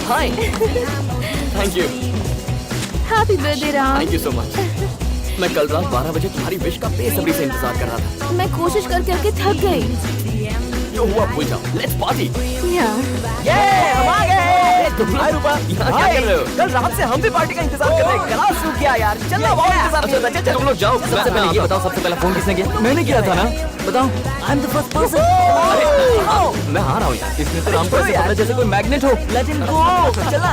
Hi. Thank you. Happy birthday Ram. Thank you so much. मैं कल रात 12 बजे तुम्हारी विश का बेसब्री से इंतजार कर रहा था। मैं कोशिश करके थक गई। जो हुआ भूल जाओ। Let's party. या हम आ गए। हाय रूपा, यहाँ क्या कर रहे हो? कल रात से हम भी पार्टी का इंतजार कर रहे हैं। गला सूख गया यार। चलो बहुत इंतजार कर रहे हैं। तुम लोग जाओ। सबसे पहले ये बताओ, सबसे पहला फोन किसने किया? मैंने किया था ना। बताओ। I am the first person. मैं आ रहा हूँ यार। इसने तो राम को ऐसे पकड़ा जैसे कोई मैग्नेट हो। Let him go. चला।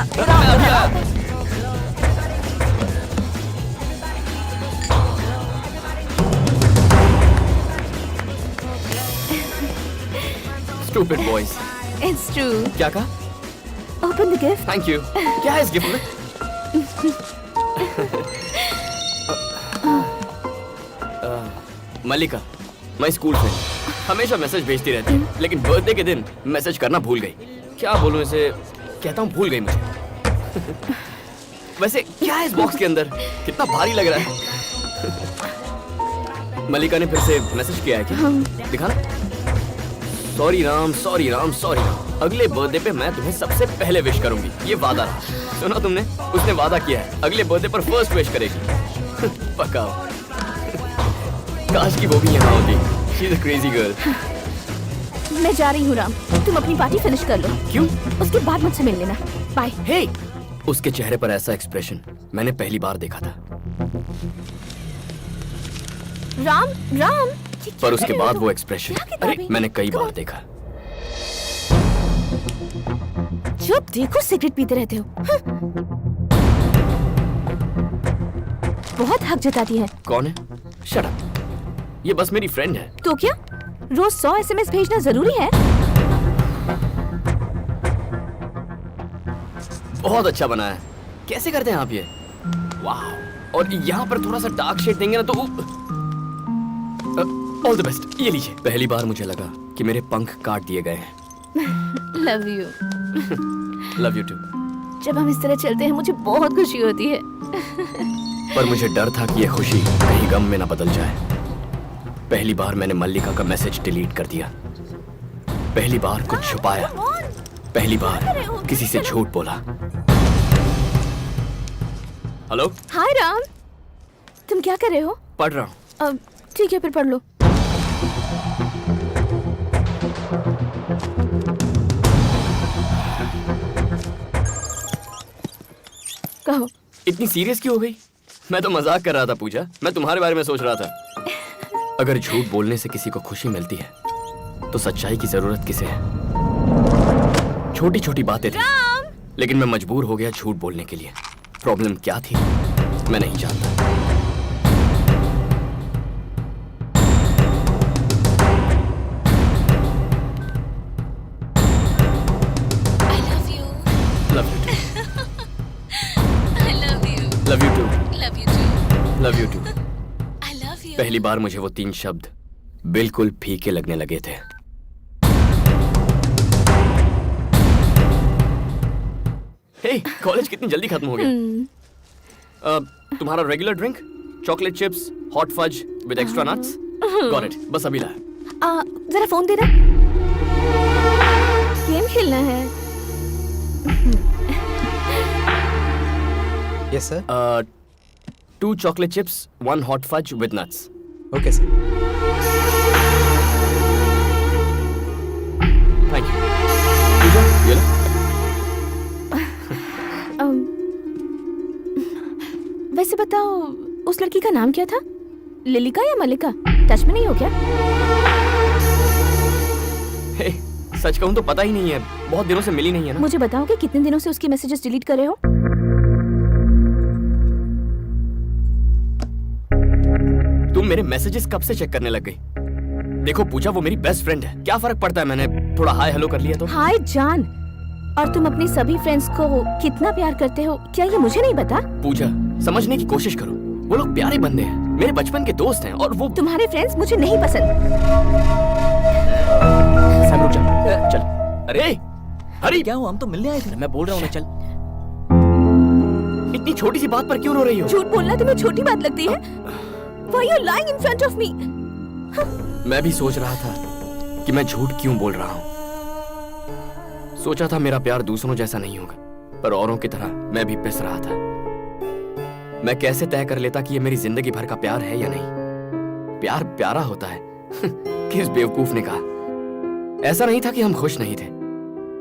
Stupid boys. It's true. क्या कहा? Open the gift. Thank you. क्या है इस गिफ्ट में? मल्लिका, मैं स्कूल फ्रेंड, हमेशा मैसेज भेजती रहती है, लेकिन बर्थडे के दिन मैसेज करना भूल गई। क्या बोलूं इसे? कहता हूँ भूल गई मुझे। वैसे क्या है इस बॉक्स के अंदर? कितना भारी लग रहा है। मल्लिका ने फिर से मैसेज किया है क्या? दिखाना। Sorry Ram, sorry Ram, sorry Ram. अगले बर्थडे पे मैं तुम्हें सबसे पहले विश करूंगी, ये वादा रहा। सुना तुमने? उसने वादा किया है अगले बर्थडे पर फर्स्ट विश करेगी। पक्का। काश की वो भी यहाँ होती। She is a crazy girl. मैं जा रही हूँ राम, तुम अपनी पार्टी फिनिश कर लो। क्यों? उसके बाद मुझसे मिल लेना। बाय। हे, उसके चेहरे पर ऐसा एक्सप्रेशन मैंने पहली बार देखा था। राम राम। ये क्या पर उसके कर रहे बाद हो वो तुम? एक्सप्रेशन, क्या किताबें? अरे मैंने कई बार देखा। जब देखो सिगरेट पीते रहते हो। बहुत हक जताती है। कौन है? Shut up. ये बस मेरी फ्रेंड है। तो क्या रोज 100 SMS भेजना जरूरी है? बहुत अच्छा बना है। कैसे करते हैं आप ये? वाह। और यहाँ पर थोड़ा सा डार्क शेड देंगे ना तो ऑल द बेस्ट। ये लीजिए। पहली बार मुझे लगा कि मेरे पंख काट दिए गए हैं। Love you. Love you too. जब हम इस तरह चलते हैं मुझे बहुत खुशी होती है। पर मुझे डर था कि ये खुशी कहीं गम में ना बदल जाए। पहली बार मैंने मल्लिका का मैसेज डिलीट कर दिया। पहली बार कुछ छुपाया। पहली बार किसी से झूठ बोला। हेलो। हाय राम, तुम क्या कर रहे हो? पढ़ रहा हूँ। अब ठीक है, फिर पढ़ लो। कहो। इतनी सीरियस क्यों हो गई? मैं तो मजाक कर रहा था पूजा। मैं तुम्हारे बारे में सोच रहा था। अगर झूठ बोलने से किसी को खुशी मिलती है तो सच्चाई की जरूरत किसे है? छोटी छोटी बातें थी, लेकिन मैं मजबूर हो गया झूठ बोलने के लिए। प्रॉब्लम क्या थी मैं नहीं जानता। I love you. Love you too. I love you. Love you too. Love you too. Love you too. I love you. पहली बार मुझे वो 3 शब्द बिल्कुल फीके लगने लगे थे। हे, कॉलेज कितनी जल्दी खत्म हो गया। तुम्हारा regular drink? Chocolate chips, hot fudge with extra nuts? Got it. बस अभी लाया। जरा फोन देना। गेम खेलना है। Yes sir. 2 chocolate chips, 1 hot fudge with nuts. Okay sir. Thank you. Puja, ये लो। वैसे बताओ, उस लड़की का नाम क्या था? लिलिका या मल्लिका? टच में नहीं हो क्या? हे, सच कहूँ तो पता ही नहीं है। बहुत दिनों से मिली नहीं है ना। मुझे बताओ कि कितने दिनों से उसकी मैसेजेस डिलीट कर रहे हो? तुम मेरे मैसेजेस कब से चेक करने लग गई? देखो पूजा, वो मेरी बेस्ट फ्रेंड है। क्या फर्क पड़ता है मैंने थोड़ा हाय हेलो कर लिया तो? हाय जान। और तुम अपनी सभी फ्रेंड्स को कितना प्यार करते हो, क्या ये मुझे नहीं पता? पूजा, समझने की कोशिश करो। वो लोग प्यारे बंदे हैं, मेरे बचपन के दोस्त हैं। और वो तुम्हारे फ्रेंड्स मुझे नहीं पसंद। सैम, रुक जा। चल। अरे हरी, क्या हुआ? हम तो मिलने आए थे। मैं बोल रहा हूँ ना, चल। इतनी छोटी सी बात पर क्यों रो रही हो? झूठ बोलना तुम्हें छोटी बात लगती है? Why you lying in front of me? मैं भी सोच रहा था कि मैं झूठ क्यों बोल रहा हूँ। सोचा था मेरा प्यार दूसरों जैसा नहीं होगा, पर औरों की तरह मैं भी पिस रहा था। मैं कैसे तय कर लेता कि ये मेरी जिंदगी भर का प्यार है या नहीं? प्यार प्यारा होता है किस बेवकूफ ने कहा? ऐसा नहीं था कि हम खुश नहीं थे,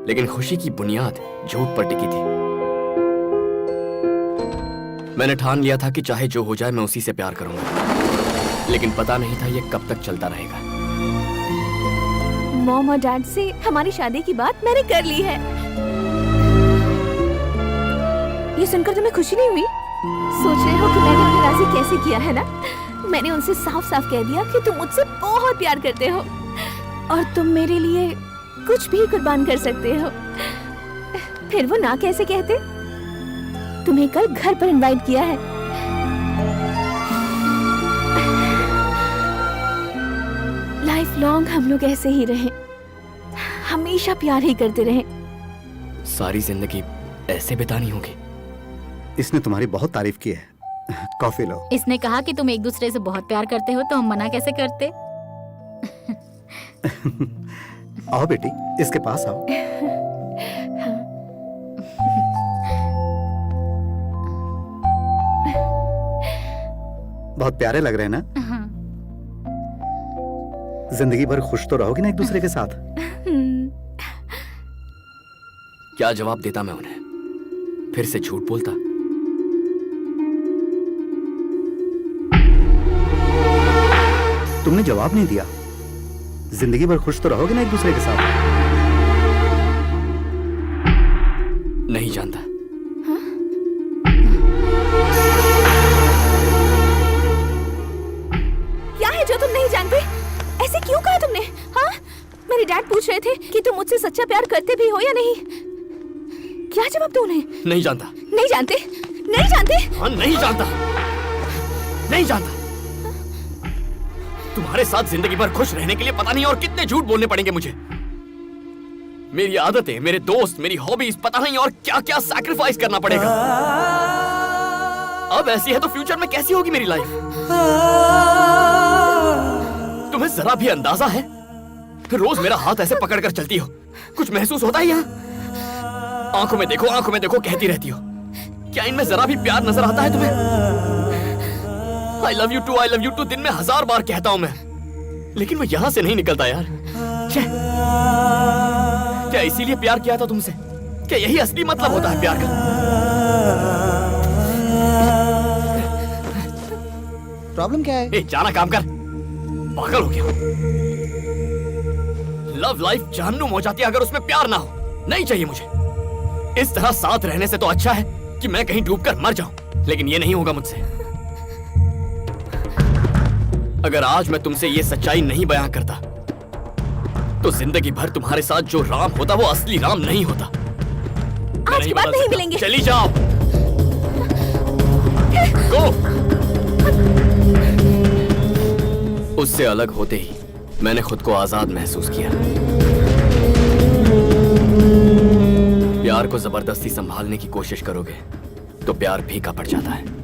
लेकिन खुशी की बुनियाद झूठ पर टिकी थी। मैंने ठान लिया था कि चाहे जो हो जाए मैं उसी से प्यार करूंगा, लेकिन पता नहीं था ये कब तक चलता रहेगा। मॉम और डैड से हमारी शादी की बात मैंने कर ली है। ये सुनकर तुम्हें खुशी नहीं हुई? सोच रहे हो कि मैंने उन्हें राजी कैसे किया है ना? मैंने उनसे साफ साफ कह दिया कि तुम मुझसे बहुत प्यार करते हो और तुम मेरे लिए कुछ भी कुर्बान कर सकते हो। फिर वो ना कैसे कहते? तुम्हें कल घर पर इनवाइट किया है। लाइफ लॉन्ग हम लोग ऐसे ही रहें, हमेशा प्यार ही करते रहें। सारी जिंदगी ऐसे बितानी होगी। इसने तुम्हारी बहुत तारीफ की है। कॉफी लो। इसने कहा कि तुम एक दूसरे से बहुत प्यार करते हो, तो हम मना कैसे करते? आओ बेटी, इसके पास आओ। बहुत प्यारे लग रहे हैं ना? हाँ। जिंदगी भर खुश तो रहोगे ना एक दूसरे के साथ? क्या जवाब देता मैं उन्हें? फिर से झूठ बोलता? तुमने जवाब नहीं दिया। जिंदगी भर खुश तो रहोगे ना एक दूसरे के साथ? नहीं जानता। क्या है जो तुम नहीं जानते? ऐसे क्यों कहा तुमने? हाँ, मेरे डैड पूछ रहे थे कि तुम मुझसे सच्चा प्यार करते भी हो या नहीं। क्या जवाब दूं उन्हें? नहीं जानता। नहीं जानते? नहीं जानते? हाँ, नहीं जानता। नहीं जानता। तुम्हारे साथ जिंदगी भर खुश रहने के लिए पता नहीं और कितने झूठ बोलने पड़ेंगे मुझे। मेरी आदतें, मेरे दोस्त, मेरी हॉबीज, पता नहीं और क्या क्या सैक्रिफाइस करना पड़ेगा। अब ऐसी है तो फ्यूचर में कैसी होगी मेरी लाइफ? तुम्हें जरा भी अंदाजा है? रोज मेरा हाथ ऐसे पकड़कर चलती हो, कुछ महसूस होता है यहाँ? आंखों में देखो कहती रहती हो। क्या इनमें जरा भी प्यार नजर आता है तुम्हें? I love you too दिन में 1000 बार कहता हूं मैं, लेकिन वो यहां से नहीं निकलता यार। क्या इसीलिए प्यार किया था तुमसे? क्या यही असली मतलब होता है प्यार का? प्रॉब्लम क्या है? ए, जाना काम कर। पागल हो गया। लव लाइफ जहन्नुम हो जाती है अगर उसमें प्यार ना हो। नहीं चाहिए मुझे। इस तरह साथ रहने से तो अच्छा है कि मैं कहीं डूबकर मर जाऊं, लेकिन ये नहीं होगा मुझसे। अगर आज मैं तुमसे ये सच्चाई नहीं बयां करता, तो जिंदगी भर तुम्हारे साथ जो राम होता वो असली राम नहीं होता। आज की बात नहीं मिलेंगे। चली जाओ। गो। उससे अलग होते ही मैंने खुद को आजाद महसूस किया। प्यार को जबरदस्ती संभालने की कोशिश करोगे तो प्यार फीका पड़ जाता है।